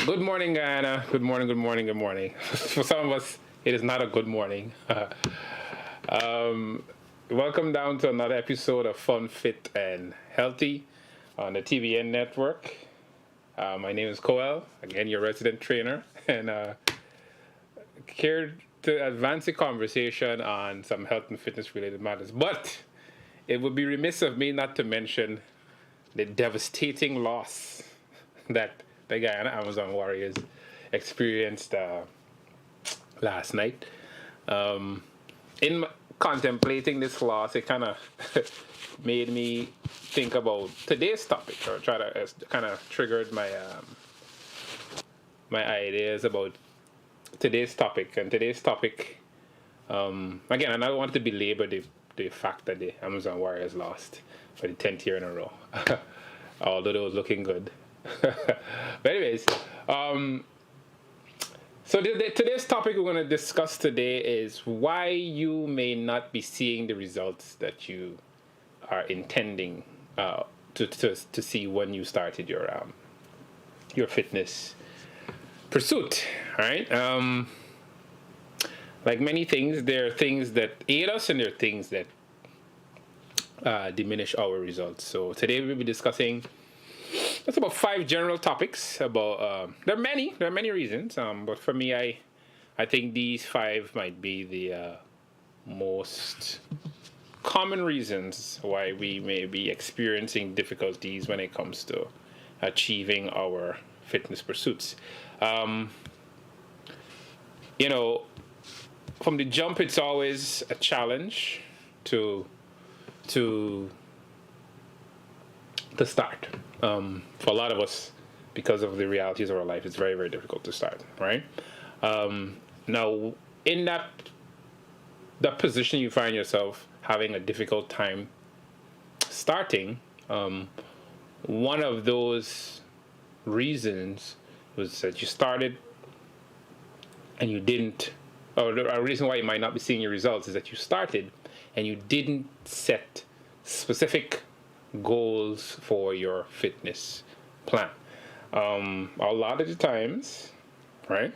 Good morning, Guyana. Good morning, good morning, good morning. For some of us, it is not a good morning. um, Welcome down to another episode of Fun, Fit, and Healthy on the TBN network. My name is Coel, again, your resident trainer, and here to advance the conversation on some health and fitness related matters. But it would be remiss of me not to mention the devastating loss that the Guyana Amazon Warriors experienced last night. In contemplating this loss, it kind of made me think about today's topic, or try to kind of triggered my ideas about today's topic. And today's topic, again, and I don't want to belabor the fact that the Amazon Warriors lost for the 10th year in a row, although they was looking good. But anyways, so today's topic we're going to discuss today is why you may not be seeing the results that you are intending to see when you started your fitness pursuit. All right. Like many things, there are things that aid us and there are things that diminish our results. So today we'll be discussing that's about 5 general topics. About there are many reasons. But for me, I think these 5 might be the most common reasons why we may be experiencing difficulties when it comes to achieving our fitness pursuits. You know, from the jump, it's always a challenge to start. For a lot of us, because of the realities of our life, it's very, very difficult to start, right? Now, in that position, you find yourself having a difficult time starting. One of those reasons was that you started and you didn't, or a reason why you might not be seeing your results is that you started and you didn't set specific goals for your fitness plan. A lot of the times, right?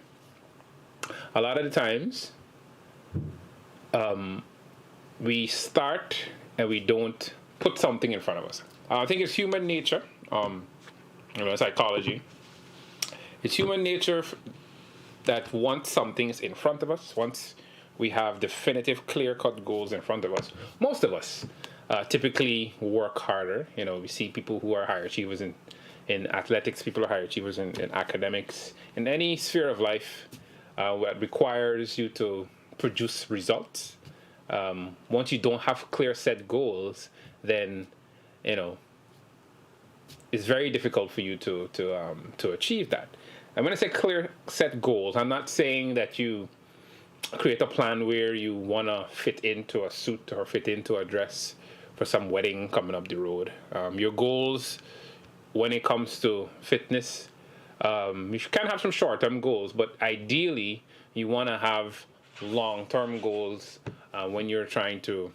A lot of the times, we start and we don't put something in front of us. I think it's human nature, psychology. It's human nature that once something's in front of us, once we have definitive, clear-cut goals in front of us, most of us typically work harder. You know, we see people who are higher achievers in athletics, people are higher achievers in academics, in any sphere of life that requires you to produce results. Once you don't have clear set goals, then, you know, it's very difficult for you to achieve that. And when I say clear set goals, I'm not saying that you create a plan where you want to fit into a suit or fit into a dress for some wedding coming up the road. Your goals when it comes to fitness, you can have some short-term goals, but ideally you want to have long-term goals when you're trying to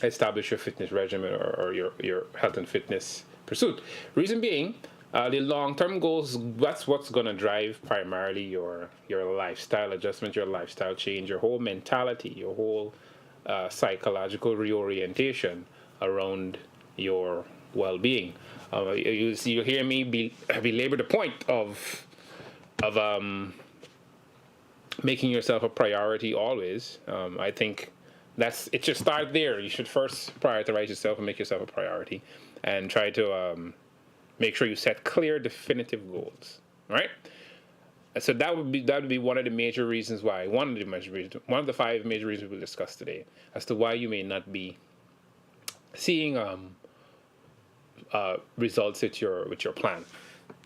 establish your fitness regimen or your health and fitness pursuit. Reason being, the long-term goals, that's what's going to drive primarily your lifestyle adjustment, your lifestyle change, your whole mentality, your whole psychological reorientation around your well-being. You hear me belabor the point of making yourself a priority always. I think it should start there. You should first prioritize yourself and make yourself a priority, and try to make sure you set clear, definitive goals. Right? So that would be one of the major reasons why one of the 5 major reasons we'll discuss today as to why you may not be seeing results with your plan.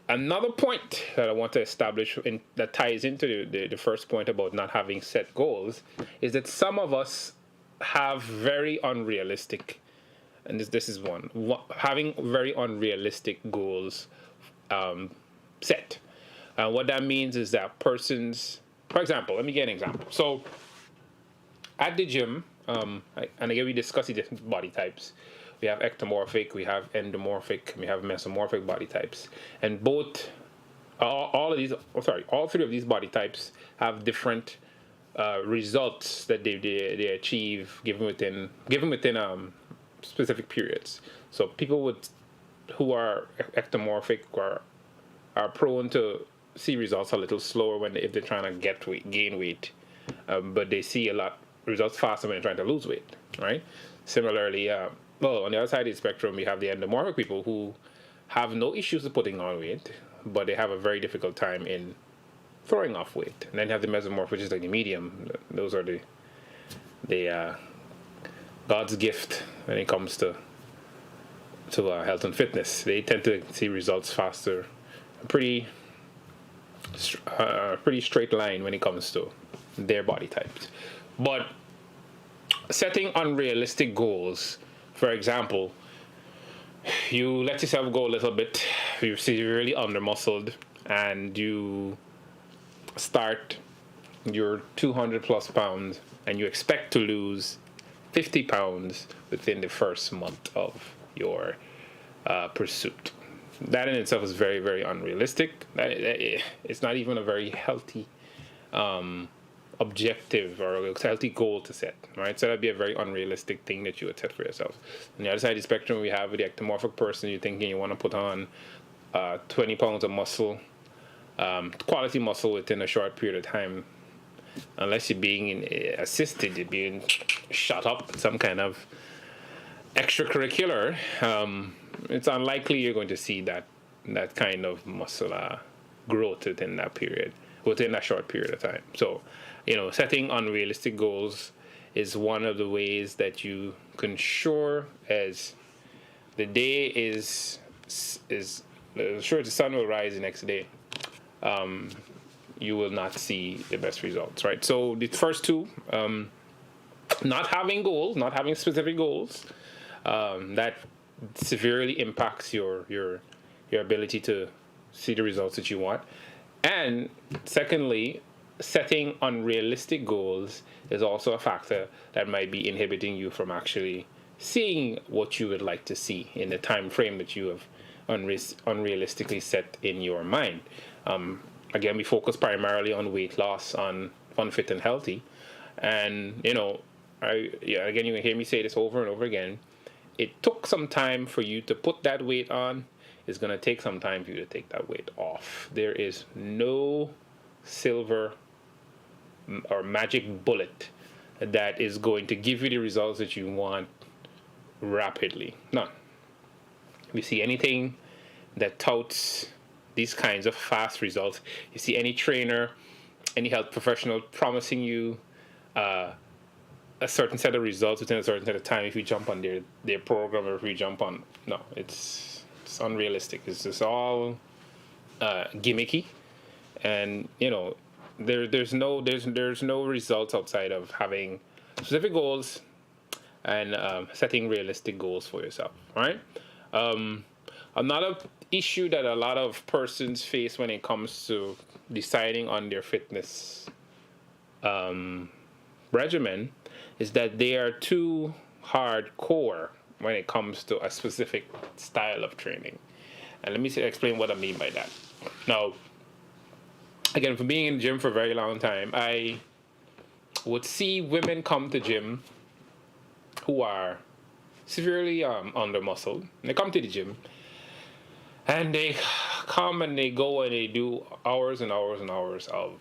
Another point that I want to establish that ties into the first point about not having set goals is that some of us have very unrealistic, and this is having very unrealistic goals set. What that means is that persons, for example, let me get an example. So at the gym, and again we discuss the different body types, We have ectomorphic, we have endomorphic, we have mesomorphic body types, and both all of these. All three of these body types have different results that they achieve given within specific periods. So people who are ectomorphic are prone to see results a little slower if they're trying to gain weight, but they see a lot results faster when they're trying to lose weight, right? Similarly, on the other side of the spectrum, you have the endomorphic people who have no issues with putting on weight, but they have a very difficult time in throwing off weight. And then you have the mesomorph, which is like the medium. Those are the God's gift when it comes to health and fitness. They tend to see results faster. Pretty straight line when it comes to their body types. But setting unrealistic goals, for example, you let yourself go a little bit, you're severely under-muscled, and you start your 200 plus pounds, and you expect to lose 50 pounds within the first month of your pursuit. That in itself is very, very unrealistic. It's not even a very healthy objective or a healthy goal to set, right? So that'd be a very unrealistic thing that you would set for yourself. On the other side of the spectrum, we have the ectomorphic person. You're thinking you want to put on 20 pounds of muscle, quality muscle within a short period of time. Unless you're being assisted, you're being shot up with some kind of extracurricular, it's unlikely you're going to see that kind of muscular growth within that short period of time. So, setting unrealistic goals is one of the ways that you can ensure as the day is sure the sun will rise the next day. You will not see the best results, right? So the first two, not having specific goals, that severely impacts your ability to see the results that you want. And secondly, setting unrealistic goals is also a factor that might be inhibiting you from actually seeing what you would like to see in the time frame that you have unrealistically set in your mind. Again, we focus primarily on weight loss, on fit and healthy. And, again, you can hear me say this over and over again. It took some time for you to put that weight on. It's going to take some time for you to take that weight off. There is no silver or magic bullet that is going to give you the results that you want rapidly. None. If you see anything that touts these kinds of fast results, you see any trainer, any health professional promising you a certain set of results within a certain set of time if you jump on their program, or if you jump on, no, it's unrealistic. It's just all gimmicky, and there's no results outside of having specific goals and setting realistic goals for yourself, right? Another issue that a lot of persons face when it comes to deciding on their fitness regimen is that they are too hardcore when it comes to a specific style of training. And let me explain what I mean by that. Now, again, from being in the gym for a very long time, I would see women come to gym who are severely under-muscled. They come to the gym, and they come and they go and they do hours and hours and hours of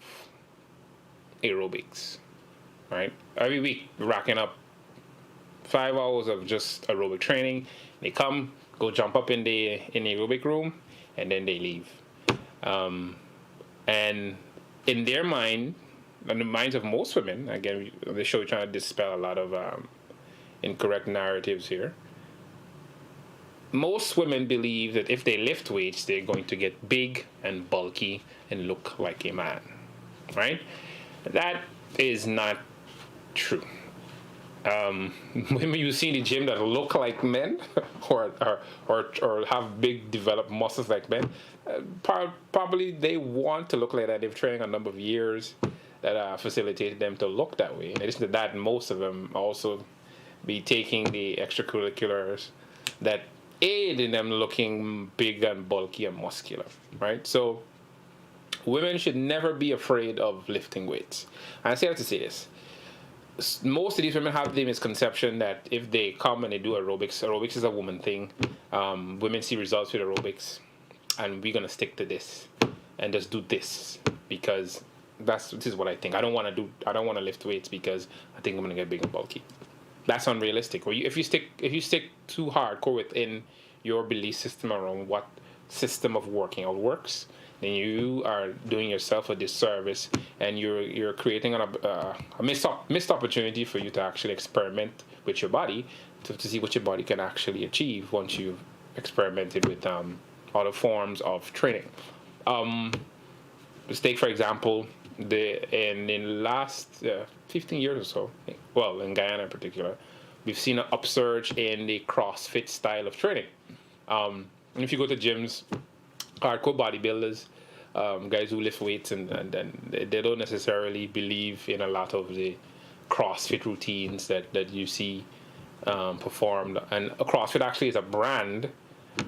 aerobics, right? Every week, racking up 5 hours of just aerobic training. They come, go jump up in the aerobic room, and then they leave. And in their mind, in the minds of most women, again, the show trying to dispel a lot of incorrect narratives here. Most women believe that if they lift weights, they're going to get big and bulky and look like a man, right? That is not true. Women you see in the gym that look like men or have big developed muscles like men, probably they want to look like that. They've trained a number of years that facilitated them to look that way. In addition to that, most of them also be taking the extracurriculars that aid in them looking big and bulky and muscular, right? So women should never be afraid of lifting weights. And I say that to say this. Most of these women have the misconception that if they come and they do aerobics is a woman thing. Women see results with aerobics, and we're gonna stick to this and just do this because this is what I think. I don't want to lift weights because I think I'm gonna get big and bulky. That's unrealistic. Or if you stick too hardcore within your belief system around what system of working out works, then you are doing yourself a disservice, and you're creating a missed opportunity for you to actually experiment with your body to see what your body can actually achieve once you've experimented with other forms of training. Let's take, for example, in the last 15 years or so, well, in Guyana in particular, we've seen an upsurge in the CrossFit style of training. And if you go to gyms, hardcore bodybuilders, guys who lift weights, and they don't necessarily believe in a lot of the CrossFit routines that you see performed. And CrossFit actually is a brand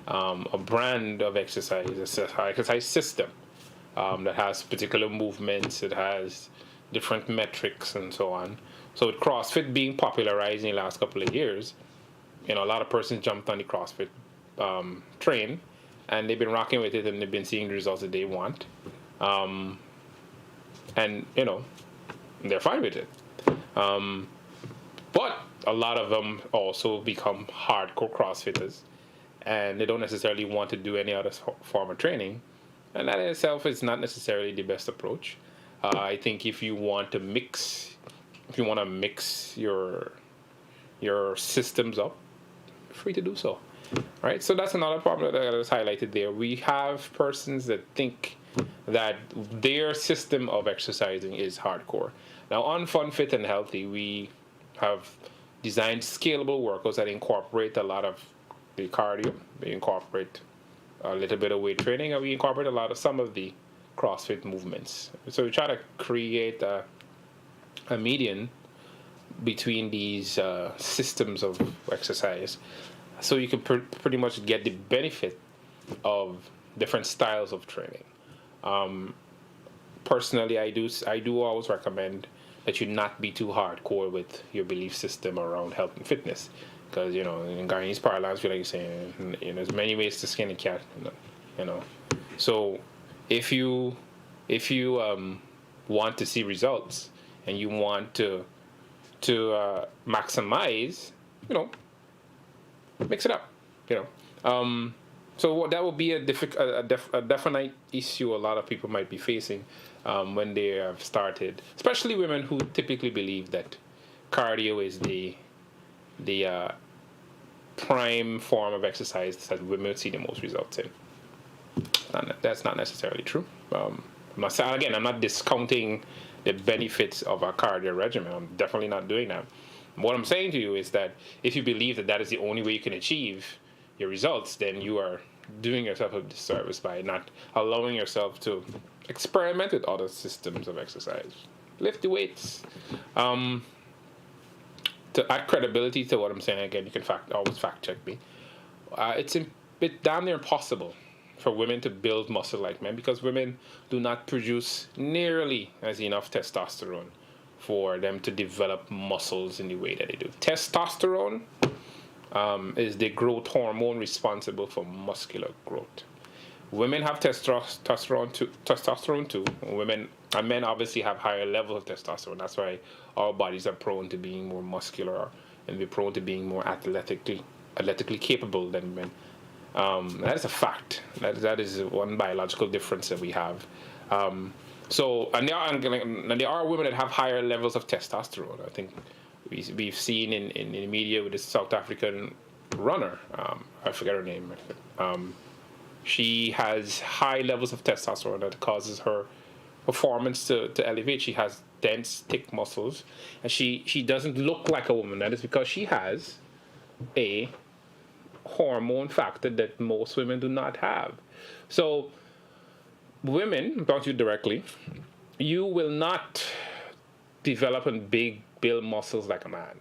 of exercise, an exercise system that has particular movements, it has different metrics and so on. So with CrossFit being popularized in the last couple of years, a lot of persons jumped on the CrossFit train, and they've been rocking with it, and they've been seeing the results that they want. And, they're fine with it. But a lot of them also become hardcore CrossFitters, and they don't necessarily want to do any other form of training. And that in itself is not necessarily the best approach. I think if you want to mix your systems up, free to do so. All right, so that's another problem that is highlighted there. We have persons that think that their system of exercising is hardcore. Now, on Fun, Fit, and Healthy, we have designed scalable workouts that incorporate a lot of the cardio. We incorporate a little bit of weight training, and we incorporate some of the CrossFit movements. So we try to create a median between these systems of exercise, so you can pretty much get the benefit of different styles of training. Personally, I do always recommend that you not be too hardcore with your belief system around health and fitness, because in Guyanese parlance, we like saying, there's many ways to skin a cat. So if you want to see results and you want to maximize, mix it up, So that would be a definite issue a lot of people might be facing when they have started, especially women who typically believe that cardio is the prime form of exercise that women see the most results in. That's not necessarily true. I'm not discounting the benefits of a cardio regimen. I'm definitely not doing that. What I'm saying to you is that if you believe that is the only way you can achieve your results, then you are doing yourself a disservice by not allowing yourself to experiment with other systems of exercise. Lift the weights. To add credibility to what I'm saying, again, you can always fact check me. It's damn near impossible for women to build muscle like men, because women do not produce nearly as enough testosterone for them to develop muscles in the way that they do. Testosterone is the growth hormone responsible for muscular growth. Women have testosterone too. Women and men obviously have higher levels of testosterone. That's why our bodies are prone to being more muscular, and we're prone to being more athletically capable than men. That is a fact. That is one biological difference that we have. And there are women that have higher levels of testosterone. I think we've seen in the media with this South African runner. I forget her name. She has high levels of testosterone that causes her performance to elevate. She has dense, thick muscles, and she doesn't look like a woman. That is because she has a hormone factor that most women do not have. So women, about you directly, you will not develop and build muscles like a man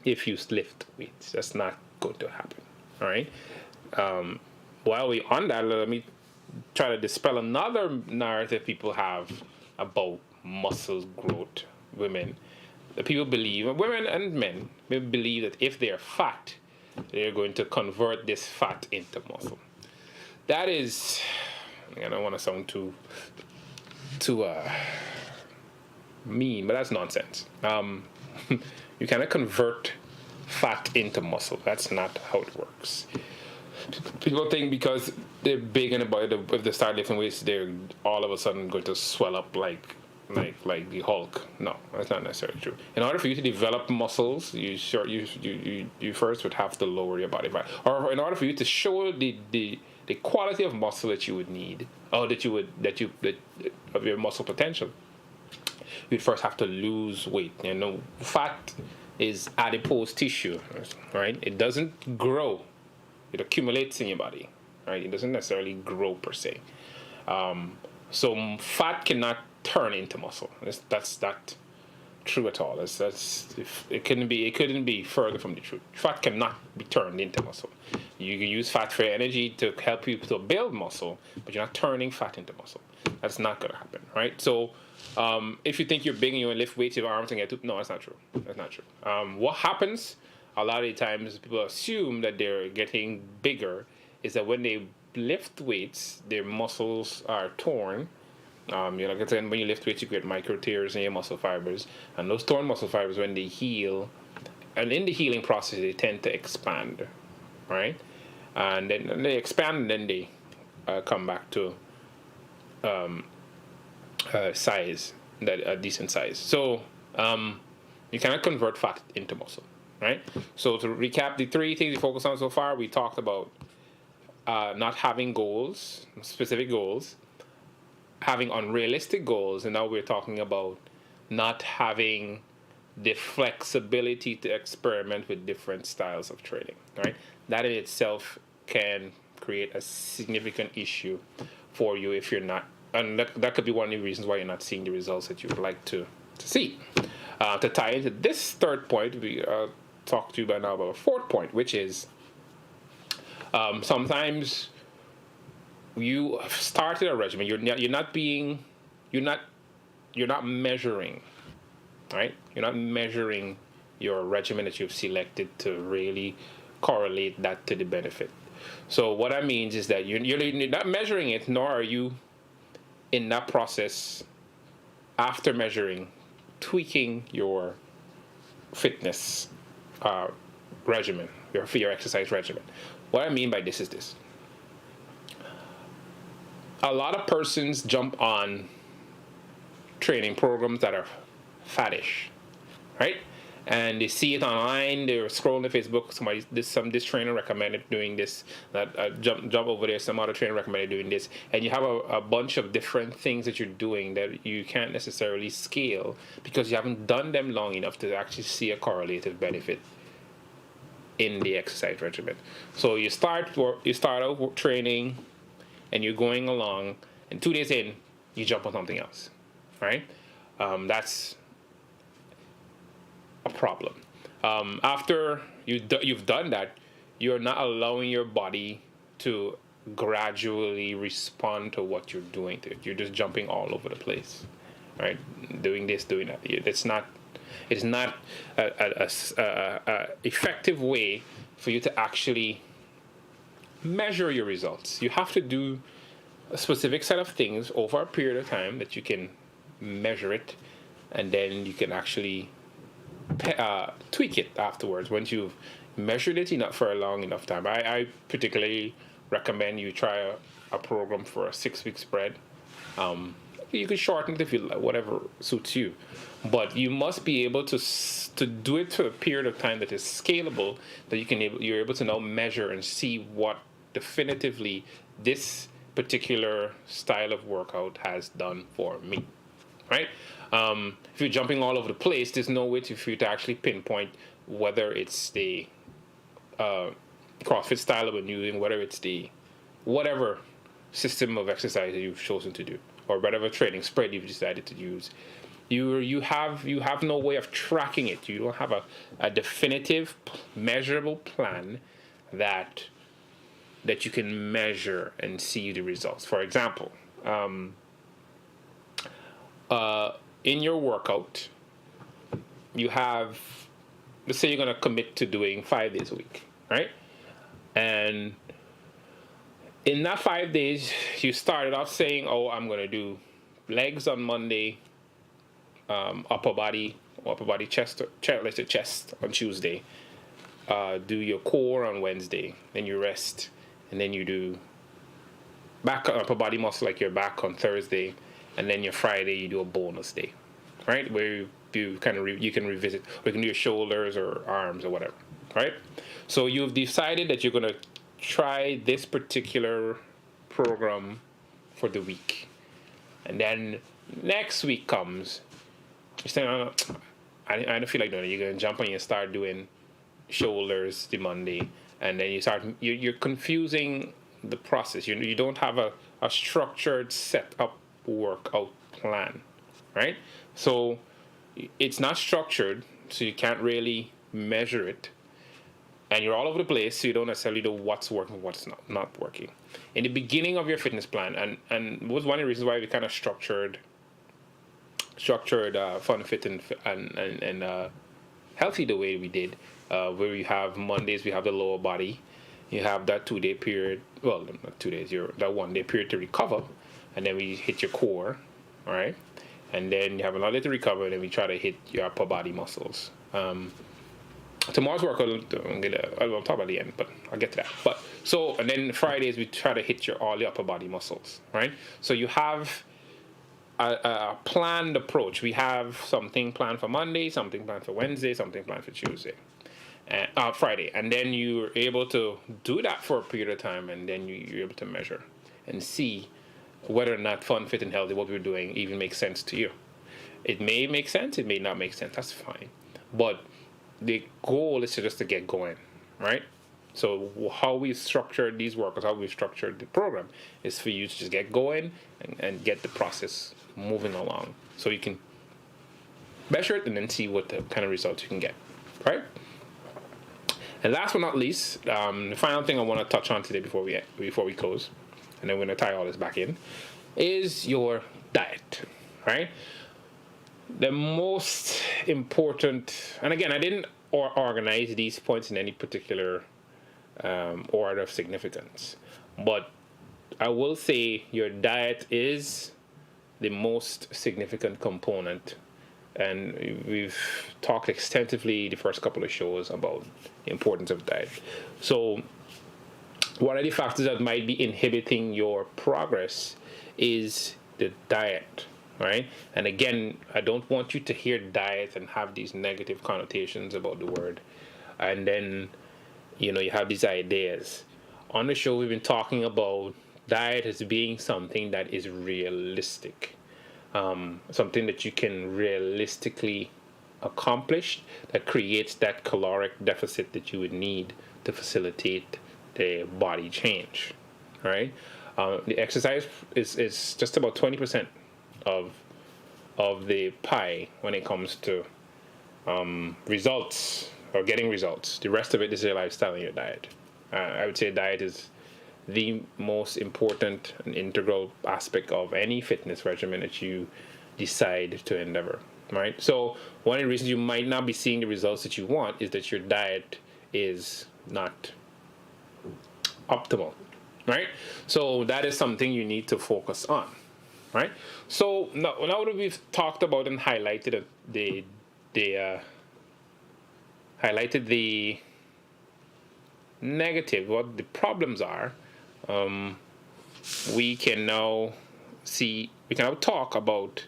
if you lift weights. That's not going to happen. All right. While we on that, let me try to dispel another narrative people have about muscle growth. Women, the people believe, women and men, they believe that if they're fat, they're going to convert this fat into muscle. That is, I don't want to sound too mean, but that's nonsense. You cannot convert fat into muscle. That's not how it works. People think because they're big in the body, if they start lifting weights, they're all of a sudden going to swell up like the Hulk. No, that's not necessarily true. In order for you to develop muscles, you first would have to lower your body fat, or in order for you to show the quality of muscle that you would need, or that of your muscle potential, you'd first have to lose weight. Fat is adipose tissue, right? It doesn't grow. It accumulates in your body, right? It doesn't necessarily grow per se. So fat cannot turn into muscle. That's not true at all. It couldn't be further from the truth. Fat cannot be turned into muscle. You can use fat for energy to help you to build muscle, but you're not turning fat into muscle. That's not going to happen, right? So if you think you're big and you want to lift weights, your arms and no, that's not true. That's not true. What happens a lot of the times, people assume that they're getting bigger, is that when they lift weights, their muscles are torn. Like I said, when you lift weights, you get micro tears in your muscle fibers, and those torn muscle fibers, when they heal, and in the healing process, they tend to expand, right? And then they expand, and then they come back to size, that a decent size. So you cannot convert fat into muscle, right? So to recap the three things we focused on so far, we talked about not having goals, specific goals, having unrealistic goals, and now we're talking about not having the flexibility to experiment with different styles of training, right? That in itself can create a significant issue for you if you're not, and that could be one of the reasons why you're not seeing the results that you would like to see. To tie into this third point, we talked to you by now about a fourth point, which is sometimes you have started a regimen. You're not measuring, right? You're not measuring your regimen that you've selected to really correlate that to the benefit. So what that means is that you're not measuring it, nor are you in that process after measuring, tweaking your fitness regimen, your exercise regimen. What I mean by this is this. A lot of persons jump on training programs that are faddish, right? And they see it online. They're scrolling to Facebook. This trainer recommended doing this. That jump over there. Some other trainer recommended doing this. And you have a bunch of different things that you're doing that you can't necessarily scale because you haven't done them long enough to actually see a correlative benefit in the exercise regimen. So you start out training, and you're going along, and 2 days in, you jump on something else, right? That's a problem. After you've done that, you're not allowing your body to gradually respond to what you're doing to it. You're just jumping all over the place, right? Doing this, doing that. It's not a effective way for you to actually measure your results. You have to do a specific set of things over a period of time that you can measure it, and then you can actually tweak it afterwards once you've measured it enough for a long enough time. I particularly recommend you try a program for a 6-week spread. You can shorten it if you like, whatever suits you, but you must be able to do it for a period of time that is scalable, that you're able to now measure and see what definitively this particular style of workout has done for me, right? If you're jumping all over the place, there's no way for you to actually pinpoint whether it's the CrossFit style I've been using, whether it's the whatever system of exercise that you've chosen to do, or whatever training spread you've decided to use. You have no way of tracking it. You don't have a definitive, measurable plan that you can measure and see the results. For example, in your workout, you have, let's say you're going to commit to doing 5 days a week, right? And in that 5 days, you started off saying, oh, I'm going to do legs on Monday, upper body, chest, let's say chest on Tuesday, do your core on Wednesday, then you rest, and then you do back upper body muscle like your back on Thursday, and then your Friday you do a bonus day, right? Where you kind of you can revisit, or you can do your shoulders or arms or whatever, right? So you've decided that you're going to try this particular program for the week, and then next week comes, you're saying, oh, I don't feel like doing it. You're going to jump on and start doing shoulders the Monday, and then you're confusing the process. You don't have a structured set up workout plan, right? So it's not structured, so you can't really measure it, and you're all over the place, so you don't necessarily know what's working, what's not working. In the beginning of your fitness plan, and was one of the reasons why we kind of structured fun, fit, and healthy the way we did, where we have Mondays, we have the lower body, you have that 2 day period, well, not 2 days, that 1 day period to recover, and then we hit your core, all right, and then you have another day to recover, and then we try to hit your upper body muscles. Tomorrow's workout, I'll talk about the end, but I'll get to that. But so, and then Fridays we try to hit all the upper body muscles, right? So you have a planned approach. We have something planned for Monday, something planned for Wednesday, something planned for Tuesday, Friday, and then you're able to do that for a period of time, and then you're able to measure and see whether or not fun, fit, and healthy, what we're doing, even makes sense to you. It may make sense, it may not make sense. That's fine, but the goal is to get going, right? So how we structured these workouts, how we structured the program, is for you to just get going and get the process moving along, so you can measure it and then see what the kind of results you can get, right? And last but not least, the final thing I want to touch on today before we close, and then we're going to tie all this back in, is your diet, right? The most important, and again, I didn't organize these points in any particular order of significance, but I will say your diet is the most significant component, and we've talked extensively the first couple of shows about the importance of diet. So one of the factors that might be inhibiting your progress is the diet, right? And again, I don't want you to hear diet and have these negative connotations about the word, and then you have these ideas. On the show, we've been talking about diet as being something that is realistic, something that you can realistically accomplish, that creates that caloric deficit that you would need to facilitate the body change, right? The exercise is just about 20% of the pie when it comes to results or getting results. The rest of it is your lifestyle and your diet. I would say diet is the most important and integral aspect of any fitness regimen that you decide to endeavor, right? So one of the reasons you might not be seeing the results that you want is that your diet is not optimal, right? So that is something you need to focus on, right? So now that we've talked about and highlighted the negative, what the problems are, we can now talk about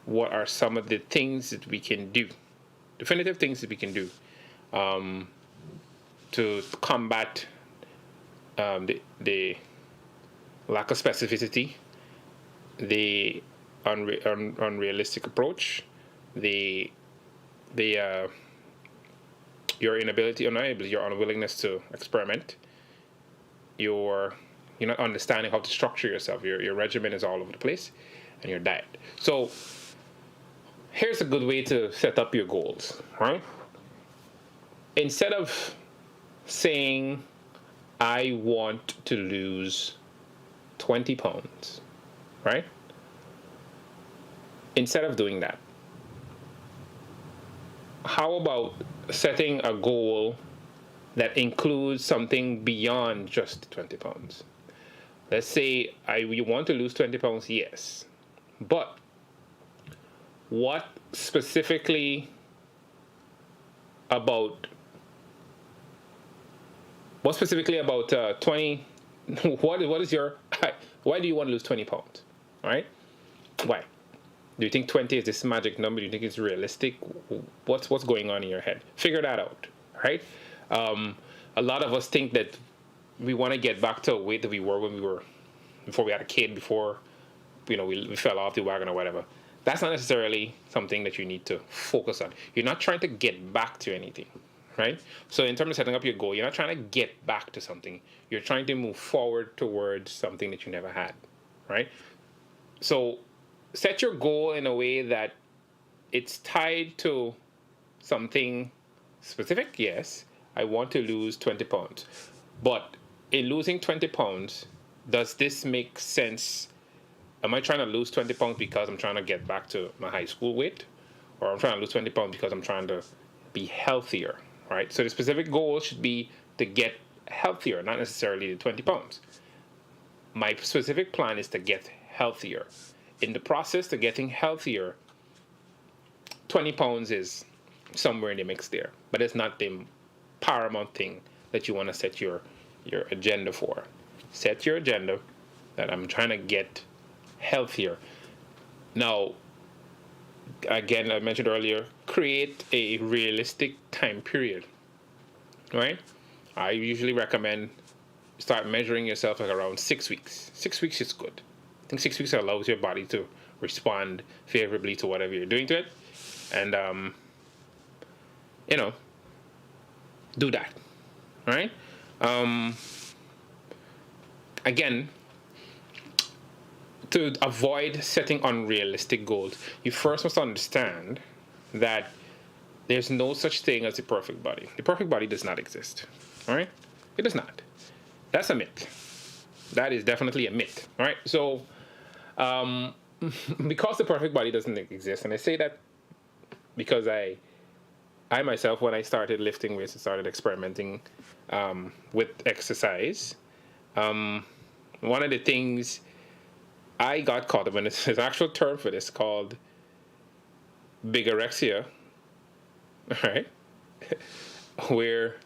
what are some of the things that we can do, definitive things that we can do to combat the lack of specificity, the unrealistic approach, your unwillingness to experiment, you're not understanding how to structure yourself. Your regimen is all over the place, and your diet. So here's a good way to set up your goals, right? Instead of saying, I want to lose 20 pounds, right? Instead of doing that, how about setting a goal that includes something beyond just 20 pounds? Let's say you want to lose 20 pounds, yes. But what specifically about 20 what is your why do you want to lose 20 pounds? All right? Why? Do you think 20 is this magic number? Do you think it's realistic? What's going on in your head? Figure that out, right? A lot of us think that we want to get back to a weight that we were before we had a kid, before we fell off the wagon or whatever. That's not necessarily something that you need to focus on. You're not trying to get back to anything, right? So in terms of setting up your goal, you're not trying to get back to something. You're trying to move forward towards something that you never had, right? So set your goal in a way that it's tied to something specific. Yes, I want to lose 20 pounds. But in losing 20 pounds, does this make sense? Am I trying to lose 20 pounds because I'm trying to get back to my high school weight? Or I'm trying to lose 20 pounds because I'm trying to be healthier, right? So the specific goal should be to get healthier, not necessarily the 20 pounds. My specific plan is to get healthier. In the process of getting healthier, 20 pounds is somewhere in the mix there. But it's not the paramount thing that you want to set your agenda for. Set your agenda that I'm trying to get healthier. Now, again, I mentioned earlier, create a realistic time period, right? I usually recommend start measuring yourself at around 6 weeks. 6 weeks is good. I think 6 weeks allows your body to respond favorably to whatever you're doing to it. And, do that, right? Again, to avoid setting unrealistic goals, you first must understand that there's no such thing as the perfect body. The perfect body does not exist, all right? It does not. That's a myth. That is definitely a myth, all right? So, because the perfect body doesn't exist, and I say that because I myself, when I started lifting weights and started experimenting with exercise, one of the things I got caught up in, there's an actual term for this called bigorexia, right? Where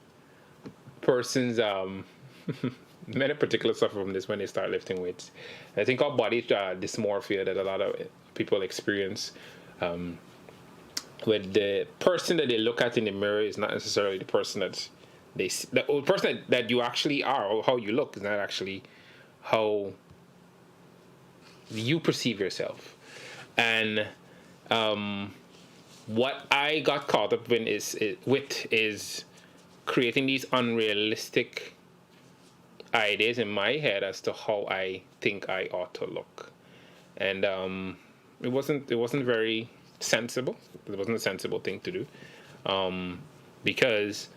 persons, men in particular, suffer from this when they start lifting weights. I think our body dysmorphia that a lot of people experience, where the person that they look at in the mirror is not necessarily the person that they see. The person that you actually are, or how you look, is not actually how you perceive yourself. And what I got caught up in is creating these unrealistic ideas in my head as to how I think I ought to look, and it wasn't very sensible. It wasn't a sensible thing to do, because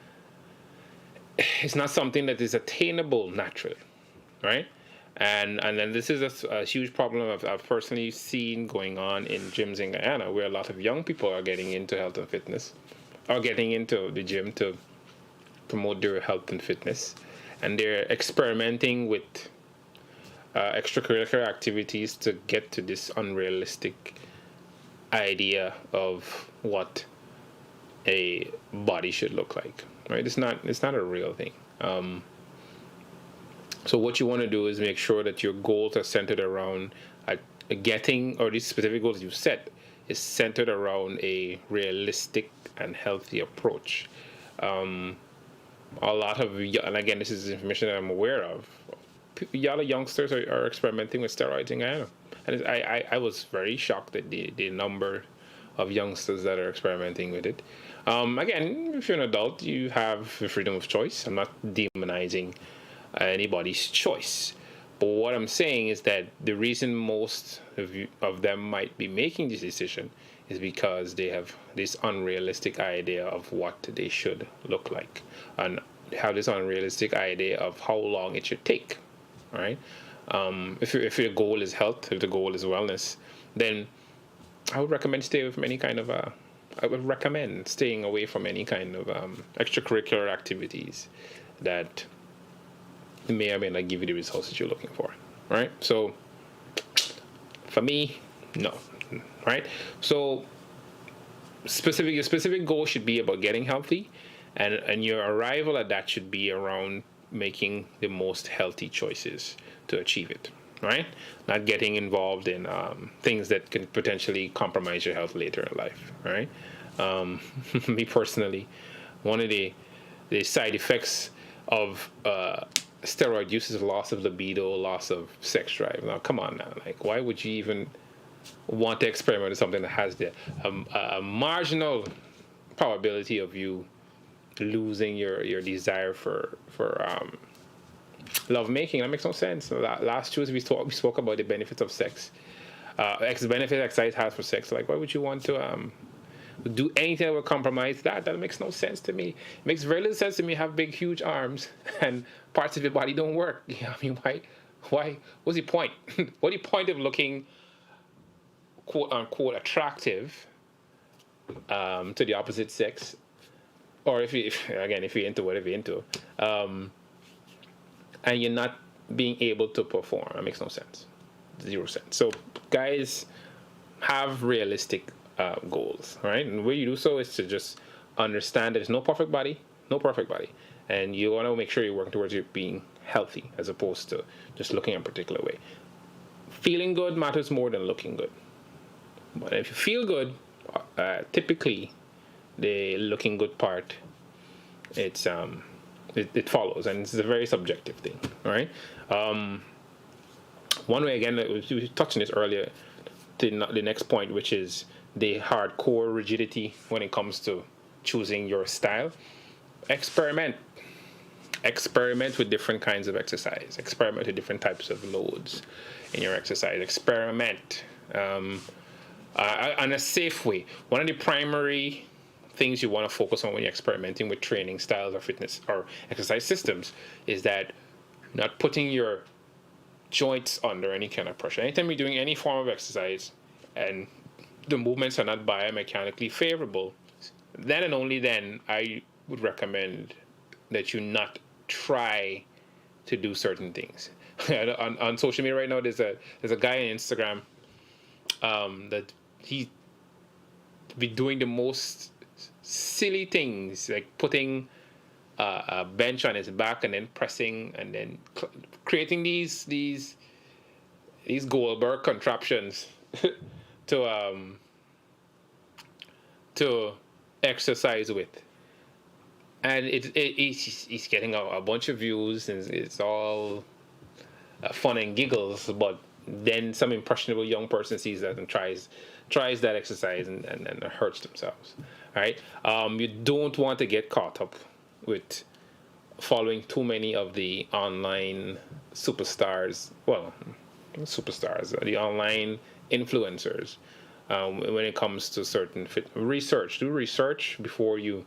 it's not something that is attainable naturally, right? And then this is a huge problem I've personally seen going on in gyms in Guyana, where a lot of young people are getting into health and fitness, or getting into the gym to promote their health and fitness, and they're experimenting with extracurricular activities to get to this unrealistic idea of what a body should look like, right? It's not a real thing. So what you want to do is make sure that your goals are centered around getting, or these specific goals you've set is centered around a realistic and healthy approach. A lot of, and again, this is information that I'm aware of, a lot of youngsters are experimenting with steroids in Guyana. And I was very shocked at the number of youngsters that are experimenting with it. Again, if you're an adult, you have the freedom of choice. I'm not demonizing anybody's choice. But what I'm saying is that the reason most of them might be making this decision is because they have this unrealistic idea of what they should look like. And have this unrealistic idea of how long it should take, right? If your goal is health, if the goal is wellness, then I would recommend stay away from any kind of I would recommend staying away from any kind of extracurricular activities that may or may not give you the results that you're looking for, right? So for me, no, right? So your specific goal should be about getting healthy, and your arrival at that should be around making the most healthy choices to achieve it, right? Not getting involved in things that can potentially compromise your health later in life, right? Me personally, one of the side effects of steroid use is loss of libido, loss of sex drive. Now, come on now, like, why would you even want to experiment with something that has a marginal probability of you losing your desire for love making? That makes no sense. Last Tuesday we spoke about the benefits of sex, benefit exercise has for sex. Like, why would you want to do anything that would compromise that? That makes no sense to me. It makes very little sense to me. Have big, huge arms and parts of your body don't work. I mean, why? What's the point? What's the point of looking quote unquote attractive to the opposite sex, or if you're into whatever you're into, and you're not being able to perform? That makes no sense. 0 cents. So guys, have realistic goals, right? And the way you do so is to just understand that there's no perfect body, and you want to make sure you're working towards you being healthy as opposed to just looking a particular way. Feeling good matters more than looking good. But if you feel good, typically the looking good part, it follows, and it's a very subjective thing, right? One way, again, we were touching this earlier, the next point, which is the hardcore rigidity when it comes to choosing your style. Experiment with different kinds of exercise. Experiment with different types of loads in your exercise. Experiment in a safe way. One of the primary things you want to focus on when you're experimenting with training styles or fitness or exercise systems is that you're not putting your joints under any kind of pressure. Anytime you're doing any form of exercise and the movements are not biomechanically favorable, then and only then I would recommend that you not try to do certain things. on social media right now, there's a guy on Instagram that he be doing the most silly things, like putting a bench on his back and then pressing and then creating these Goldberg contraptions to exercise with, and he's getting a bunch of views, and it's all fun and giggles. But then some impressionable young person sees that and tries that exercise and hurts themselves. Right? You don't want to get caught up with following too many of the online superstars. Well, superstars, the online influencers. When it comes to certain research, do research before you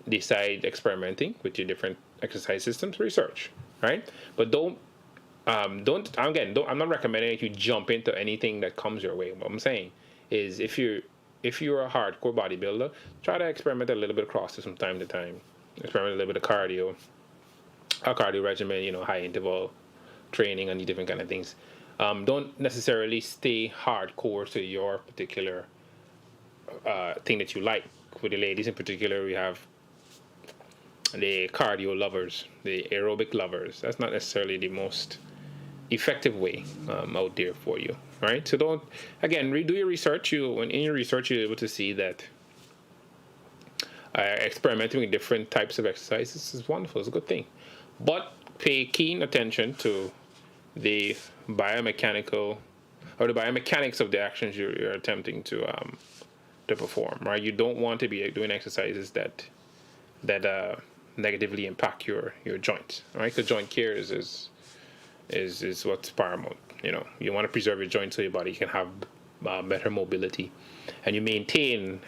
decide experimenting with your different exercise systems. Research, right? But I'm not recommending that you jump into anything that comes your way. What I'm saying is, if you're a hardcore bodybuilder, try to experiment a little bit of CrossFit from time to time. Experiment a little bit of cardio, a cardio regimen, high interval training, and the different kind of things. Don't necessarily stay hardcore to your particular thing that you like. With the ladies in particular, we have the cardio lovers, the aerobic lovers. That's not necessarily the most effective way out there for you, right? So don't, again, redo your research. When in your research, you're able to see that experimenting with different types of exercises is wonderful. It's a good thing. But pay keen attention to the biomechanical or the biomechanics of the actions you're attempting to perform, right? You don't want to be doing exercises that negatively impact your joints, right? Because joint care is what's paramount. You want to preserve your joints so your body can have better mobility, and you maintain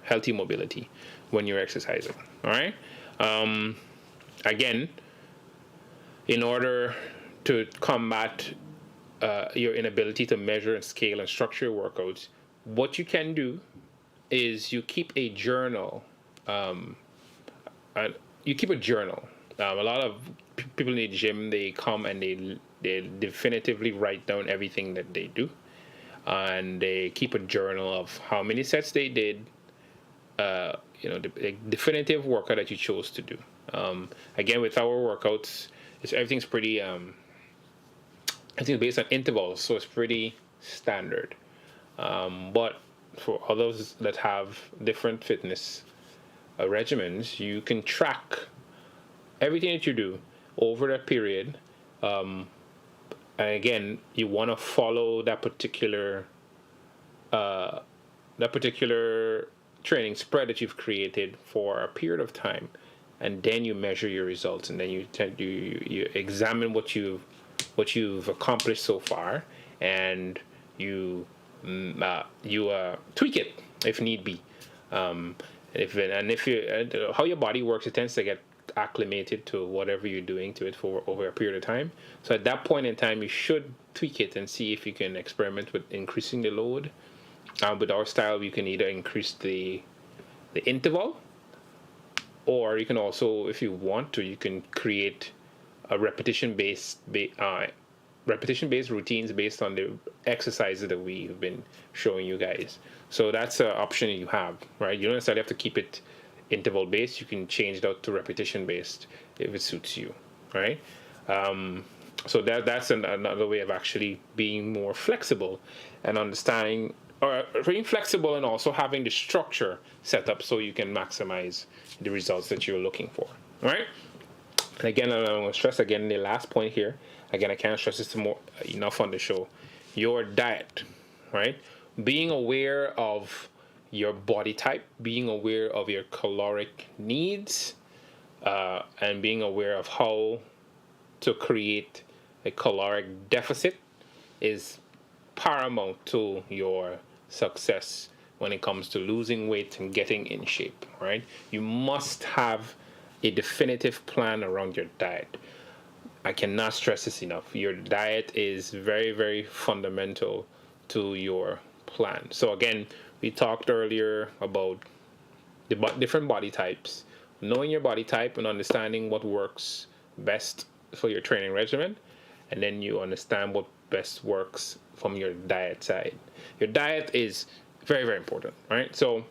healthy mobility when you're exercising. All right. Again, in order to combat your inability to measure and scale and structure your workouts, what you can do is you keep a journal. And you keep a journal. A lot of people in the gym, they come and they definitively write down everything that they do, and they keep a journal of how many sets they did. The definitive workout that you chose to do. Again, with our workouts, everything's pretty. I think based on intervals, so it's pretty standard. But for others that have different fitness regimens, you can track everything that you do over a period. And again, you want to follow that particular training spread that you've created for a period of time, and then you measure your results, and then you examine what you've accomplished so far, and you tweak it if need be. How your body works, it tends to get acclimated to whatever you're doing to it for over a period of time. So at that point in time, you should tweak it and see if you can experiment with increasing the load. With our style, you can either increase the interval, or you can also, if you want to, you can create a repetition-based routines based on the exercises that we've been showing you guys. So that's an option you have, right? You don't necessarily have to keep it interval based. You can change it out to repetition based if it suits you, right? So that's another way of actually being more flexible and understanding, or being flexible and also having the structure set up so you can maximize the results that you're looking for, right? And again, I'm going to stress again the last point here. Again, I can't stress this enough on the show. Your diet, right? Being aware of your body type, being aware of your caloric needs, and being aware of how to create a caloric deficit is paramount to your success when it comes to losing weight and getting in shape, right? You must have a definitive plan around your diet. I cannot stress this enough. Your diet is very, very fundamental to your plan. So again, we talked earlier about the different body types, knowing your body type and understanding what works best for your training regimen, and then you understand what best works from your diet side. Your diet is very, very important, right? So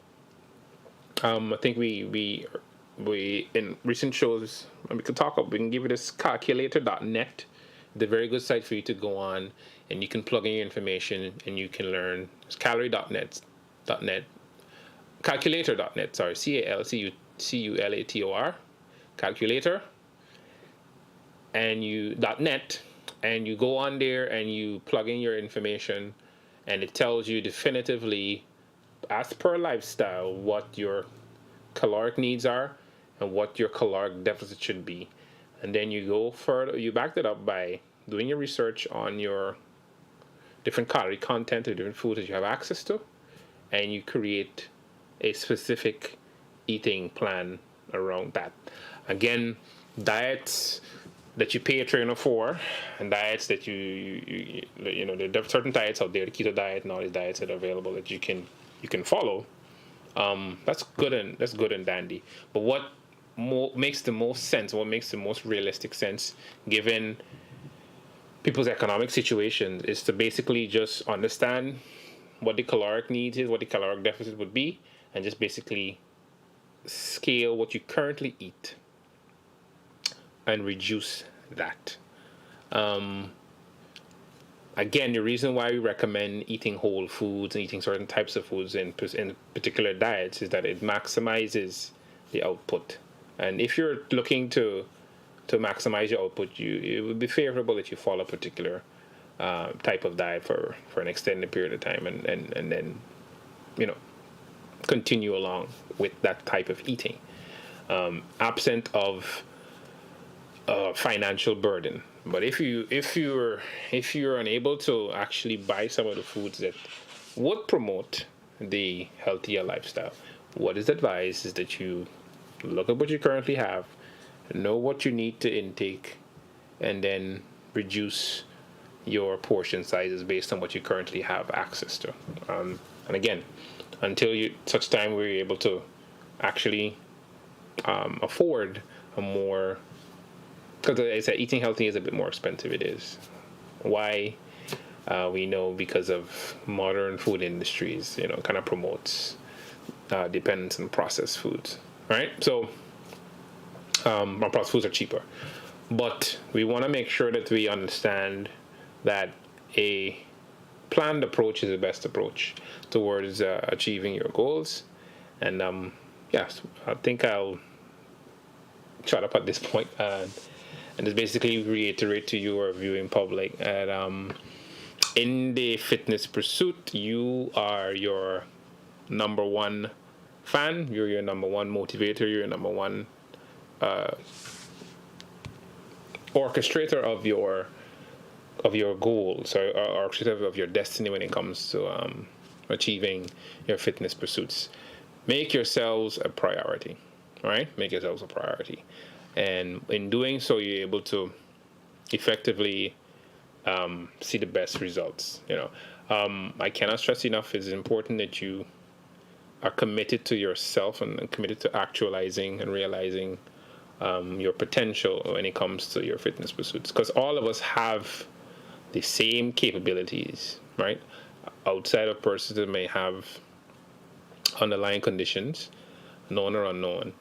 I think we in recent shows, we can give you this calculator.net, the very good site for you to go on, and you can plug in your information and you can learn. It's calorie.net, calculator.net, sorry, CALCULATOR, calculator, and .net, and you go on there and you plug in your information, and it tells you definitively, as per lifestyle, what your caloric needs are and what your caloric deficit should be. And then you go further, you back that up by doing your research on your different calorie content of different foods that you have access to, and you create a specific eating plan around that. Again, diets that you pay a trainer for, and diets that you there are certain diets out there, the keto diet and all these diets that are available that you can follow. That's good and dandy. But what makes the most sense, what makes the most realistic sense, given people's economic situation, is to basically just understand what the caloric needs is, what the caloric deficit would be, and just basically scale what you currently eat and reduce that. Again, the reason why we recommend eating whole foods and eating certain types of foods in particular diets is that it maximizes the output. And if you're looking to maximize your output, it would be favorable that you follow a particular type of diet for an extended period of time, and then continue along with that type of eating, absent of financial burden. But if you're unable to actually buy some of the foods that would promote the healthier lifestyle, what is advised is that you look at what you currently have know what you need to intake, and then reduce your portion sizes based on what you currently have access to. And again, until such time we're able to actually afford a more, because I said eating healthy is a bit more expensive. It is. Why? We know because of modern food industries, kind of promotes dependence on processed foods, right? So processed foods are cheaper, but we want to make sure that we understand that a planned approach is the best approach towards achieving your goals. And yes, I think I'll shut up at this point and just basically reiterate to your viewing public that in the fitness pursuit, you are your number one fan, you're your number one motivator, you're your number one orchestrator of your goals, or orchestrator of your destiny when it comes to achieving your fitness pursuits. Make yourselves a priority, all right? Make yourselves a priority. And in doing so, you're able to effectively see the best results. I cannot stress enough, it's important that you are committed to yourself and committed to actualizing and realizing your potential when it comes to your fitness pursuits. Because all of us have the same capabilities, right? Outside of persons that may have underlying conditions, known or unknown,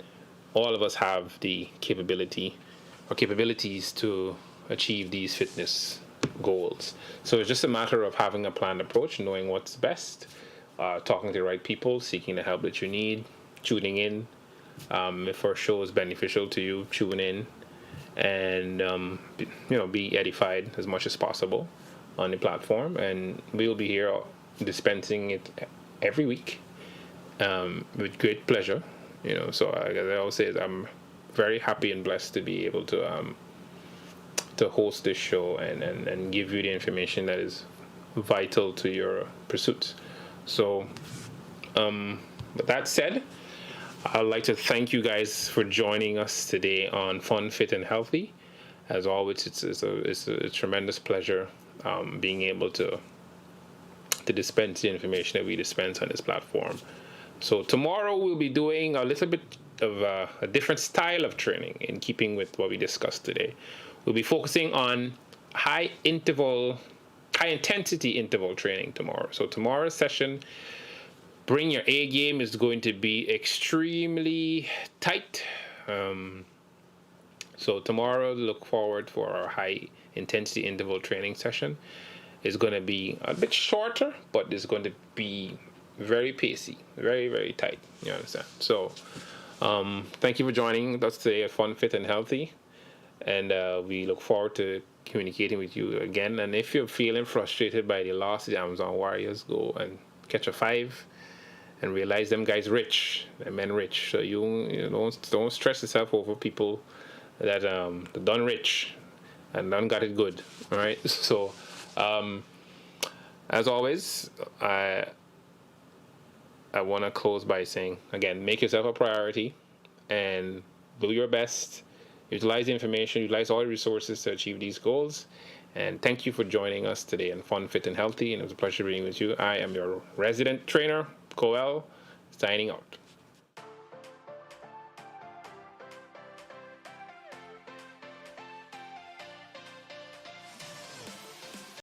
all of us have the capabilities to achieve these fitness goals. So it's just a matter of having a planned approach, knowing what's best, talking to the right people, seeking the help that you need, tuning in. If our show is beneficial to you, tune in, and be edified as much as possible on the platform. And we'll be here dispensing it every week with great pleasure. So as I always say, I'm very happy and blessed to be able to host this show and give you the information that is vital to your pursuits. So with that said, I'd like to thank you guys for joining us today on Fun, Fit, and Healthy. As always, it's a tremendous pleasure being able to dispense the information that we dispense on this platform. So tomorrow we'll be doing a little bit of a different style of training in keeping with what we discussed today. We'll be focusing on high intensity interval training tomorrow. So tomorrow's session, Bring Your A Game, is going to be extremely tight. So tomorrow, look forward for our high intensity interval training session. It's going to be a bit shorter, but it's going to be very pacey, very, very tight. You understand? So thank you for joining us today at Fun, Fit, and Healthy. And we look forward to communicating with you again. And if you're feeling frustrated by the loss of the Amazon Warriors, go and catch a 5 and realize them guys rich, them men rich. So you don't stress yourself over people that done rich and done got it good. All right. So as always, I want to close by saying again, make yourself a priority and do your best. Utilize the information, utilize all the resources to achieve these goals. And thank you for joining us today on Fun, Fit, and Healthy. And it was a pleasure being with you. I am your resident trainer, Coel, signing out.